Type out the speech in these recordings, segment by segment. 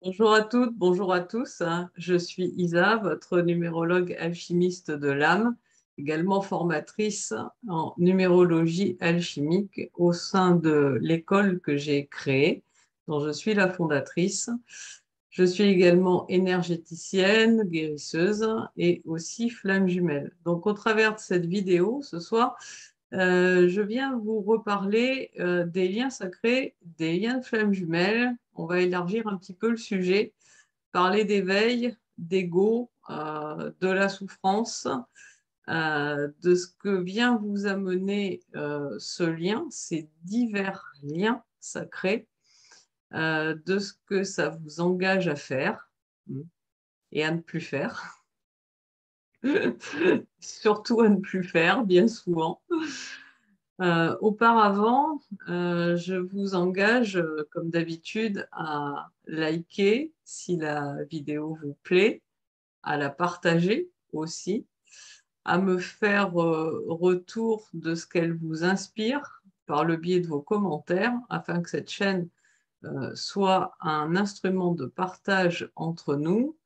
Bonjour à toutes, bonjour à tous. Je suis Isa, votre numérologue alchimiste de l'âme, également formatrice en numérologie alchimique au sein de l'école que j'ai créée, dont je suis la fondatrice. Je suis également énergéticienne, guérisseuse et aussi flamme jumelle. Donc, au travers de cette vidéo, ce soir, je viens vous reparler des liens sacrés, des liens de flammes jumelles. On va élargir un petit peu le sujet, parler d'éveil, d'ego, de la souffrance, de ce que vient vous amener ce lien, ces divers liens sacrés, de ce que ça vous engage à faire et à ne plus faire. Surtout à ne plus faire, bien souvent. Auparavant, je vous engage, comme d'habitude, à liker si la vidéo vous plaît, à la partager aussi, à me faire retour de ce qu'elle vous inspire par le biais de vos commentaires, afin que cette chaîne soit un instrument de partage entre nous.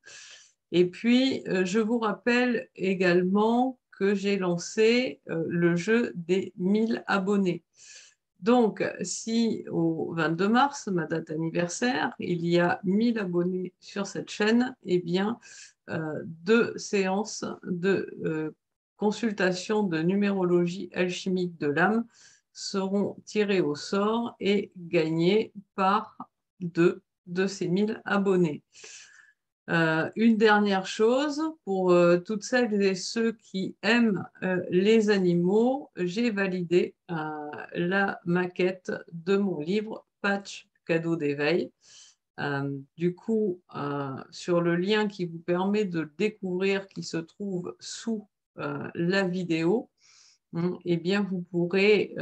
Et puis, je vous rappelle également que j'ai lancé le jeu des 1000 abonnés. Donc, si au 22 mars, ma date anniversaire, il y a 1000 abonnés sur cette chaîne, eh bien, 2 séances de consultation de numérologie alchimique de l'âme seront tirées au sort et gagnées par deux de ces 1000 abonnés. Une dernière chose, pour toutes celles et ceux qui aiment les animaux, j'ai validé la maquette de mon livre Patch cadeau d'éveil. Du coup, sur le lien qui vous permet de le découvrir, qui se trouve sous la vidéo, eh bien, vous pourrez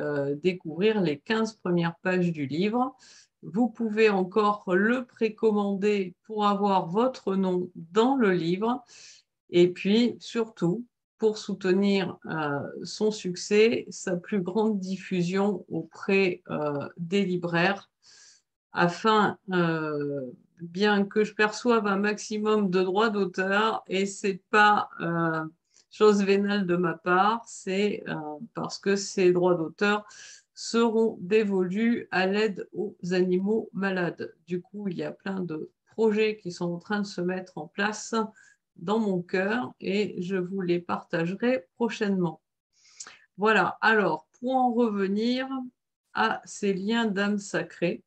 découvrir les 15 premières pages du livre. Vous pouvez encore le précommander pour avoir votre nom dans le livre. Et puis, surtout, pour soutenir son succès, sa plus grande diffusion auprès des libraires, afin, bien que je perçoive un maximum de droits d'auteur, et c'est pas chose vénale de ma part, c'est parce que ces droits d'auteur seront dévolus à l'aide aux animaux malades. Du coup, il y a plein de projets qui sont en train de se mettre en place dans mon cœur et je vous les partagerai prochainement. Voilà, alors pour en revenir à ces liens d'âme sacrée,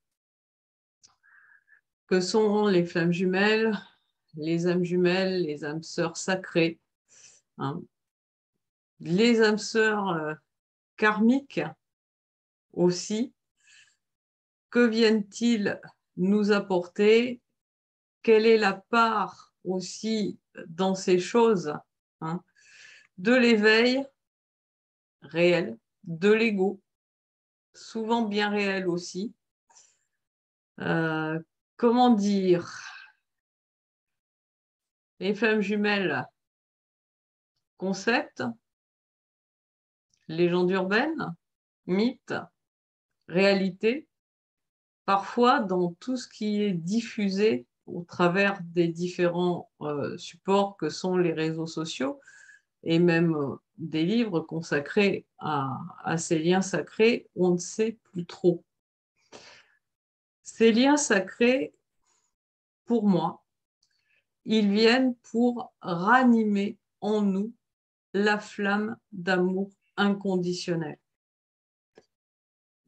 que sont les flammes jumelles, les âmes jumelles, les âmes sœurs sacrées, hein. Les âmes sœurs karmiques aussi. Que viennent-ils nous apporter? Quelle est la part aussi dans ces choses, hein, de l'éveil réel, de l'ego, souvent bien réel aussi. Comment dire? Les flammes jumelles, concept, légende urbaine, mythe, réalité, parfois dans tout ce qui est diffusé au travers des différents supports que sont les réseaux sociaux et même des livres consacrés à ces liens sacrés, on ne sait plus trop. Ces liens sacrés, pour moi, ils viennent pour ranimer en nous la flamme d'amour inconditionnel.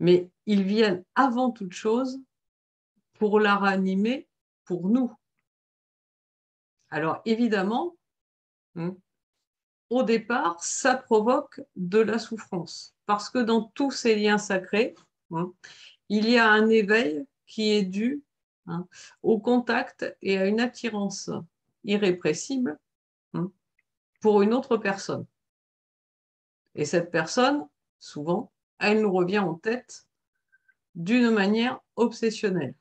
Mais ils viennent avant toute chose pour la ranimer pour nous. Alors évidemment, au départ, ça provoque de la souffrance. Parce que dans tous ces liens sacrés, il y a un éveil qui est dû au contact et à une attirance irrépressible pour une autre personne. Et cette personne, souvent, elle nous revient en tête d'une manière obsessionnelle.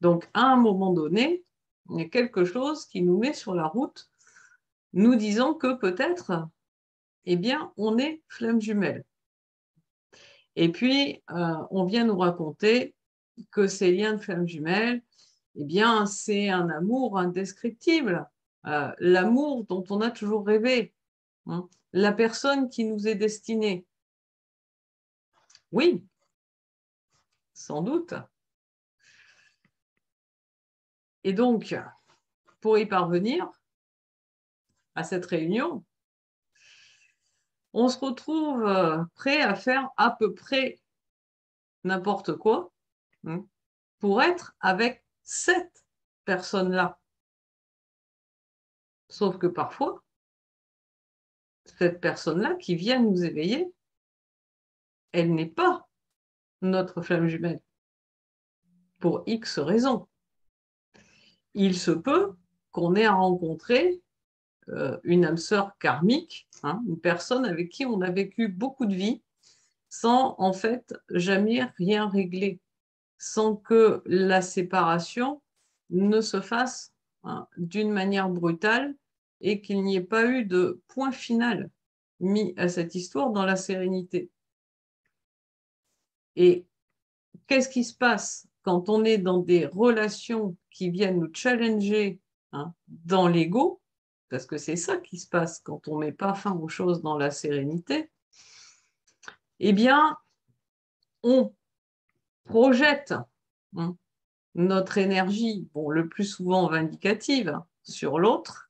Donc, à un moment donné, il y a quelque chose qui nous met sur la route, nous disant que peut-être, eh bien, on est flamme jumelle. Et puis, on vient nous raconter que ces liens de flammes jumelles, eh bien, c'est un amour indescriptible, l'amour dont on a toujours rêvé, hein, la personne qui nous est destinée. Oui, sans doute. Et donc, pour y parvenir à cette réunion, on se retrouve prêt à faire à peu près n'importe quoi, hein, pour être avec cette personne-là. Sauf que parfois, cette personne-là qui vient nous éveiller, elle n'est pas notre flamme jumelle, pour X raisons. Il se peut qu'on ait à rencontrer une âme sœur karmique, hein, une personne avec qui on a vécu beaucoup de vies, sans en fait jamais rien régler, sans que la séparation ne se fasse, hein, d'une manière brutale et qu'il n'y ait pas eu de point final mis à cette histoire dans la sérénité. Et qu'est-ce qui se passe quand on est dans des relations qui viennent nous challenger, hein, dans l'ego, parce que c'est ça qui se passe quand on ne met pas fin aux choses dans la sérénité, eh bien, on projette, hein, notre énergie, bon, le plus souvent vindicative, sur l'autre,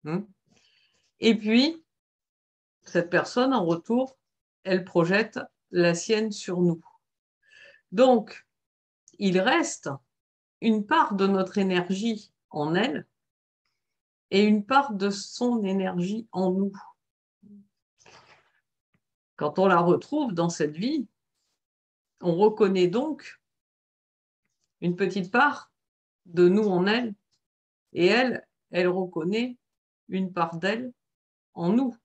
hein, et puis cette personne, en retour, elle projette la sienne sur nous. Donc, il reste une part de notre énergie en elle et une part de son énergie en nous. Quand on la retrouve dans cette vie, on reconnaît donc une petite part de nous en elle, et elle, elle reconnaît une part d'elle en nous.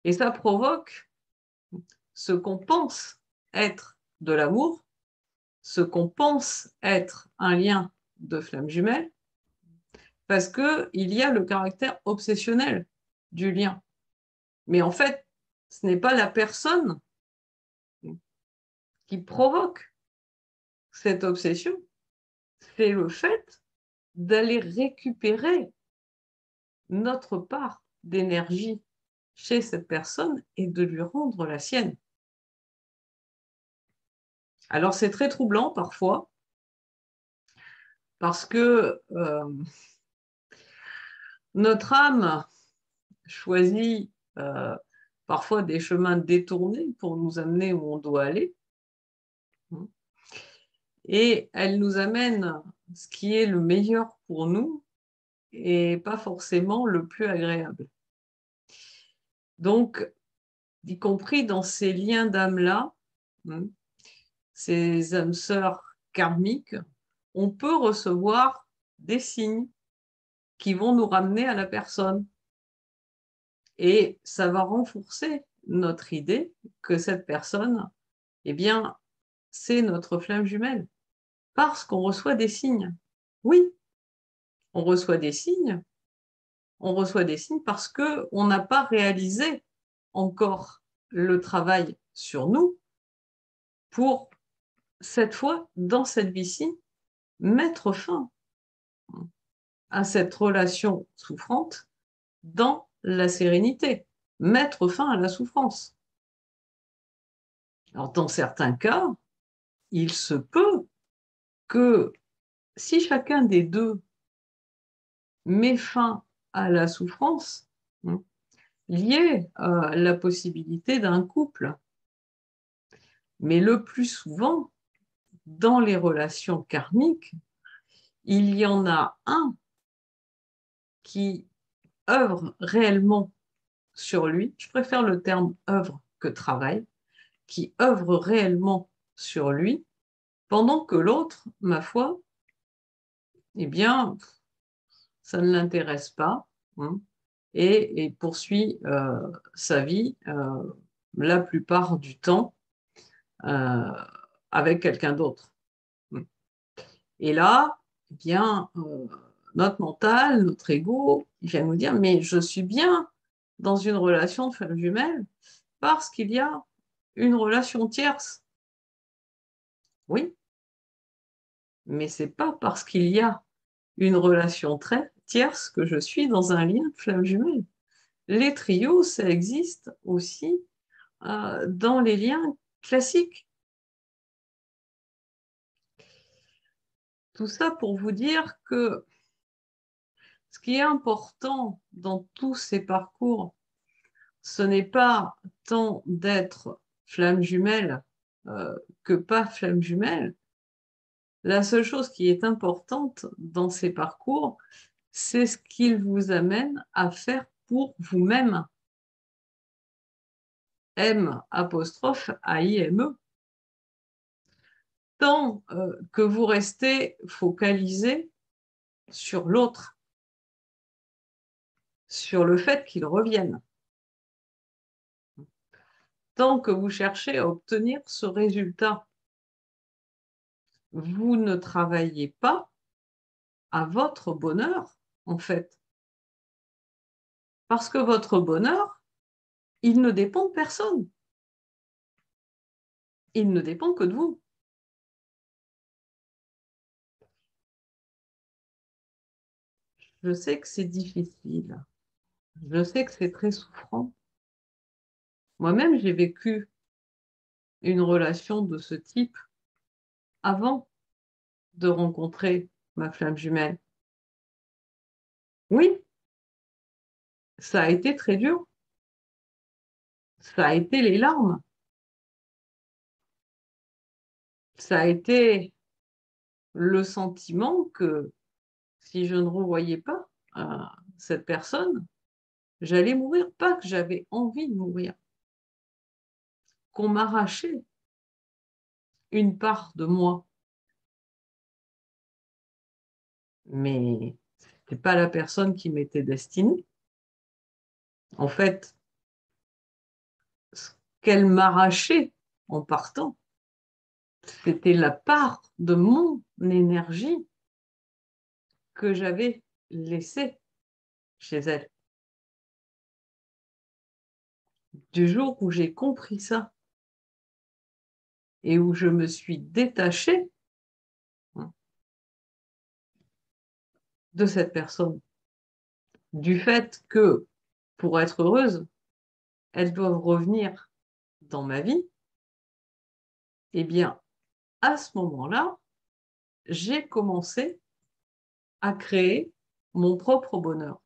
Et ça provoque ce qu'on pense être de l'amour, ce qu'on pense être un lien de flamme jumelle, parce qu'il y a le caractère obsessionnel du lien. Mais en fait, ce n'est pas la personne qui provoque cette obsession, c'est le fait d'aller récupérer notre part d'énergie chez cette personne et de lui rendre la sienne. Alors c'est très troublant parfois, parce que notre âme choisit parfois des chemins détournés pour nous amener où on doit aller, et elle nous amène ce qui est le meilleur pour nous et pas forcément le plus agréable. Donc, y compris dans ces liens d'âme-là, ces âmes sœurs karmiques, on peut recevoir des signes qui vont nous ramener à la personne. Et ça va renforcer notre idée que cette personne, eh bien, c'est notre flamme jumelle. Parce qu'on reçoit des signes. Oui, on reçoit des signes. On reçoit des signes parce qu'on n'a pas réalisé encore le travail sur nous pour, cette fois, dans cette vie-ci, mettre fin à cette relation souffrante dans la sérénité, mettre fin à la souffrance. Alors, dans certains cas, il se peut que si chacun des deux met fin à la souffrance, il y ait la possibilité d'un couple. Mais le plus souvent, dans les relations karmiques, il y en a un qui œuvre réellement sur lui, je préfère le terme œuvre que travail, qui œuvre réellement sur lui, pendant que l'autre, ma foi, eh bien, ça ne l'intéresse pas, hein, et poursuit sa vie la plupart du temps avec quelqu'un d'autre. Et là, eh bien, notre mental, notre ego, il vient nous dire, mais je suis bien dans une relation de flamme jumelle parce qu'il y a une relation tierce. Oui, Mais ce n'est pas parce qu'il y a une relation tierce que je suis dans un lien de flamme jumelle. Les trios, ça existe aussi dans les liens classiques. Tout ça pour vous dire que ce qui est important dans tous ces parcours, ce n'est pas tant d'être flamme jumelle que pas flamme jumelle. La seule chose qui est importante dans ces parcours, c'est ce qu'ils vous amènent à faire pour vous-même. M'-AIME. Tant que vous restez focalisé sur l'autre, sur le fait qu'il revienne. Tant que vous cherchez à obtenir ce résultat, vous ne travaillez pas à votre bonheur, en fait. Parce que votre bonheur, il ne dépend de personne. Il ne dépend que de vous. Je sais que c'est difficile. Je sais que c'est très souffrant. Moi-même, j'ai vécu une relation de ce type avant de rencontrer ma flamme jumelle. Oui, ça a été très dur. Ça a été les larmes. Ça a été le sentiment que si je ne revoyais pas cette personne, j'allais mourir. Pas que j'avais envie de mourir, qu'on m'arrachait une part de moi. Mais ce n'était pas la personne qui m'était destinée. En fait, ce qu'elle m'arrachait en partant, c'était la part de mon énergie que j'avais laissée chez elle. Du jour où j'ai compris ça et où je me suis détachée de cette personne, du fait que, pour être heureuse, elles doivent revenir dans ma vie, eh bien, à ce moment-là, j'ai commencé à créer mon propre bonheur,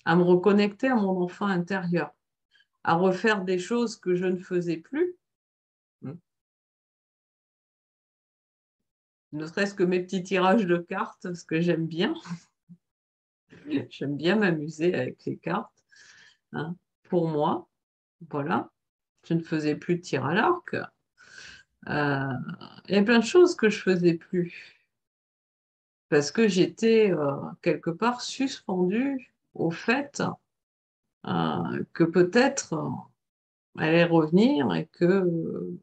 à me reconnecter à mon enfant intérieur, à refaire des choses que je ne faisais plus, ne serait-ce que mes petits tirages de cartes, parce que j'aime bien. J'aime bien m'amuser avec les cartes. Hein. Pour moi, voilà, je ne faisais plus de tir à l'arc. Il y a plein de choses que je faisais plus parce que j'étais quelque part suspendue au fait que peut-être elle allait revenir et que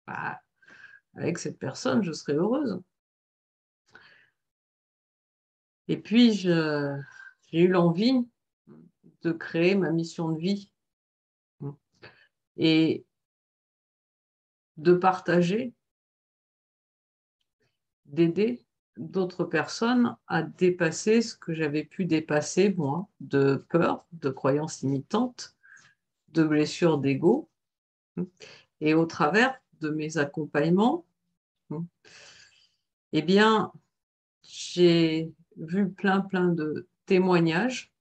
bah, avec cette personne, je serais heureuse. Et puis, j'ai eu l'envie de créer ma mission de vie et de partager, d'aider d'autres personnes à dépasser ce que j'avais pu dépasser, moi, de peur, de croyances limitantes, de blessures d'ego. Et au travers de mes accompagnements, eh bien, j'ai vu plein de témoignages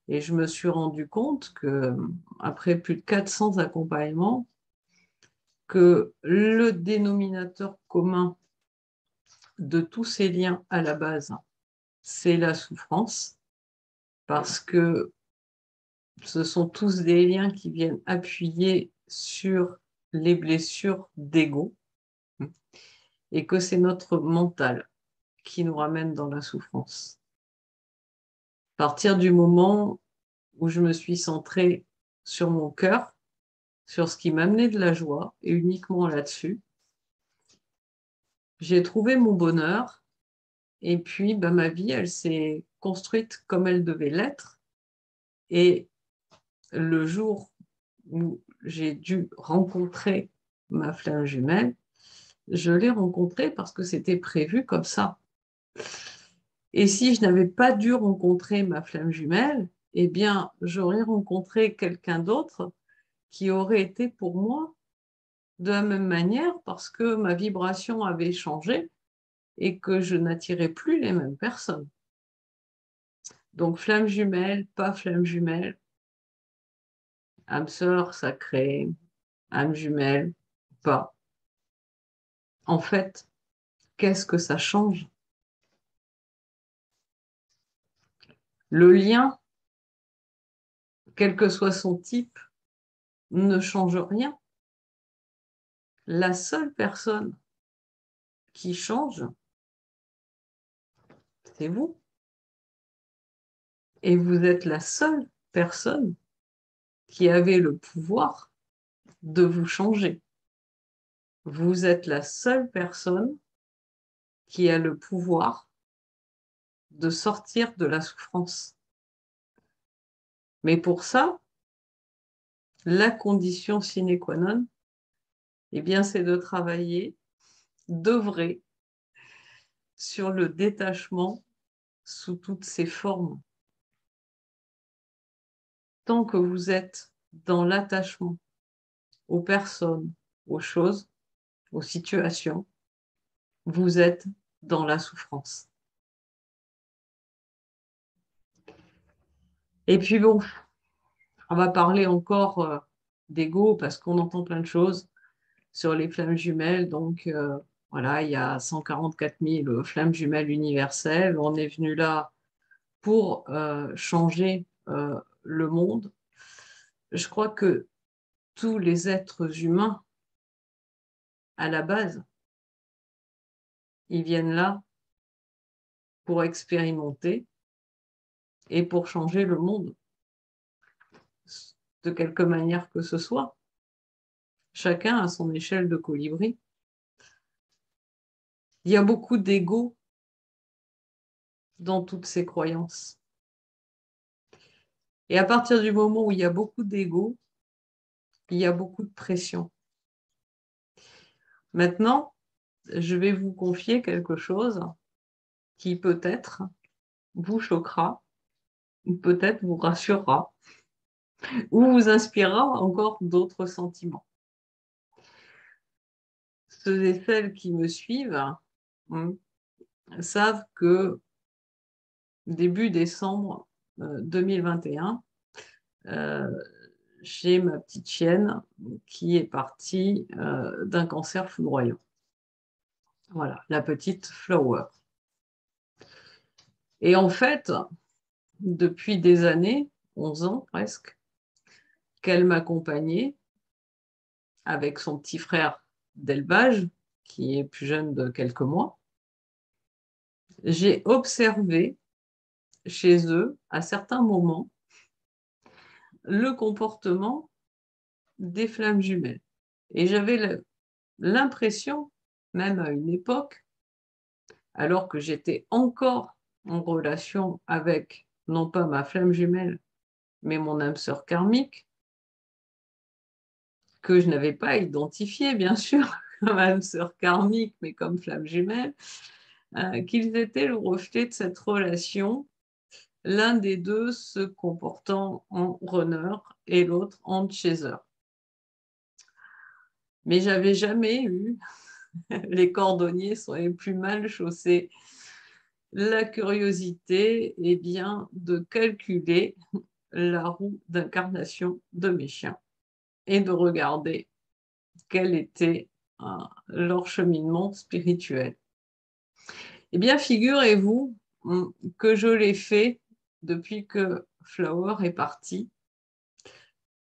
et je me suis rendu compte que, après plus de 400 accompagnements, que le dénominateur commun de tous ces liens à la base, c'est la souffrance, parce que ce sont tous des liens qui viennent appuyer sur les blessures d'ego et que c'est notre mental qui nous ramène dans la souffrance. À partir du moment où je me suis centrée sur mon cœur, sur ce qui m'amenait de la joie et uniquement là-dessus, j'ai trouvé mon bonheur et puis ma vie, elle s'est construite comme elle devait l'être. Et le jour où j'ai dû rencontrer ma flamme jumelle, je l'ai rencontré parce que c'était prévu comme ça. Et si je n'avais pas dû rencontrer ma flamme jumelle, eh bien, j'aurais rencontré quelqu'un d'autre qui aurait été pour moi de la même manière parce que ma vibration avait changé et que je n'attirais plus les mêmes personnes. Donc, flamme jumelle, pas flamme jumelle, âme sœur sacrée, âme jumelle, pas. En fait, qu'est-ce que ça change? Le lien, quel que soit son type, ne change rien. La seule personne qui change, c'est vous. Et vous êtes la seule personne qui avait le pouvoir de vous changer. Vous êtes la seule personne qui a le pouvoir de sortir de la souffrance. Mais pour ça, la condition sine qua non, eh bien, c'est de travailler, d'œuvrer sur le détachement sous toutes ses formes. Tant que vous êtes dans l'attachement aux personnes, aux choses, aux situations, vous êtes dans la souffrance. Et puis bon, on va parler encore d'ego parce qu'on entend plein de choses sur les flammes jumelles. Donc voilà, il y a 144 000 flammes jumelles universelles. On est venu là pour changer le monde. Je crois que tous les êtres humains, à la base, ils viennent là pour expérimenter et pour changer le monde, de quelque manière que ce soit. Chacun à son échelle de colibri. Il y a beaucoup d'ego dans toutes ces croyances. Et à partir du moment où il y a beaucoup d'ego, il y a beaucoup de pression. Maintenant, je vais vous confier quelque chose qui peut-être vous choquera, ou peut-être vous rassurera, ou vous inspirera encore d'autres sentiments. Ceux et celles qui me suivent savent que début décembre 2021, j'ai ma petite chienne qui est partie d'un cancer foudroyant. Voilà, la petite Flower. Et en fait, depuis des années, 11 ans presque, qu'elle m'accompagnait avec son petit frère d'élevage, qui est plus jeune de quelques mois, j'ai observé chez eux, à certains moments, le comportement des flammes jumelles. Et j'avais l'impression, même à une époque, alors que j'étais encore en relation avec, non pas ma flamme jumelle, mais mon âme sœur karmique, que je n'avais pas identifiée, bien sûr, comme âme sœur karmique, mais comme flamme jumelle, qu'ils étaient le reflet de cette relation, l'un des deux se comportant en runner et l'autre en chaser. Mais j'avais jamais eu, les cordonniers sont les plus mal chaussés, la curiosité eh bien, de calculer la roue d'incarnation de mes chiens et de regarder quel était leur cheminement spirituel. Eh bien, figurez-vous que je l'ai fait depuis que Flower est parti.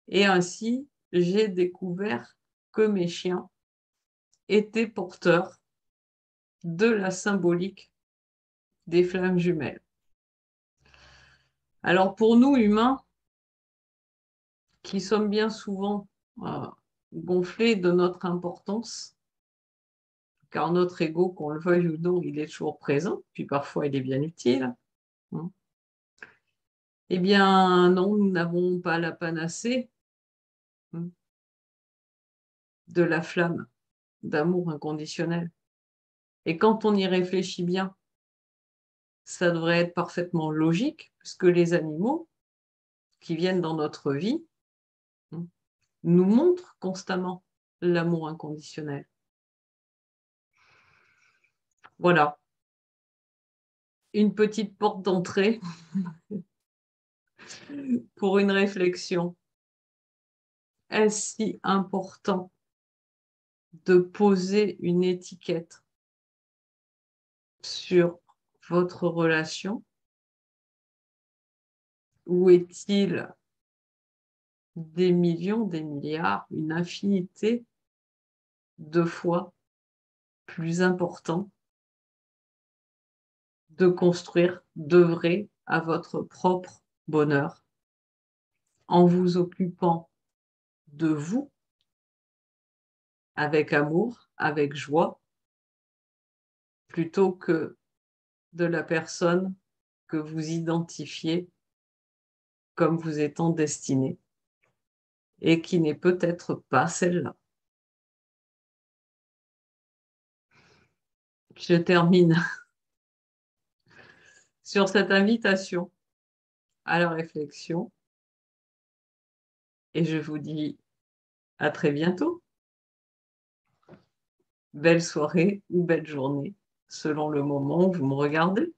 Et ainsi, j'ai découvert que mes chiens étaient porteurs de la symbolique des flammes jumelles. Alors pour nous humains, qui sommes bien souvent gonflés de notre importance, car notre ego, qu'on le veuille ou non, il est toujours présent, puis parfois il est bien utile. Eh bien non, nous n'avons pas la panacée de la flamme d'amour inconditionnel. Et quand on y réfléchit bien, ça devrait être parfaitement logique, puisque les animaux qui viennent dans notre vie nous montrent constamment l'amour inconditionnel. Voilà, une petite porte d'entrée pour une réflexion. Est-ce si important de poser une étiquette sur votre relation? Ou est-il des millions, des milliards, une infinité de fois plus important de construire, d'œuvrer à votre propre bonheur en vous occupant de vous avec amour, avec joie, plutôt que de la personne que vous identifiez comme vous étant destinée et qui n'est peut-être pas celle-là. Je termine sur cette invitation à la réflexion et je vous dis à très bientôt. Belle soirée ou belle journée, selon le moment où vous me regardez.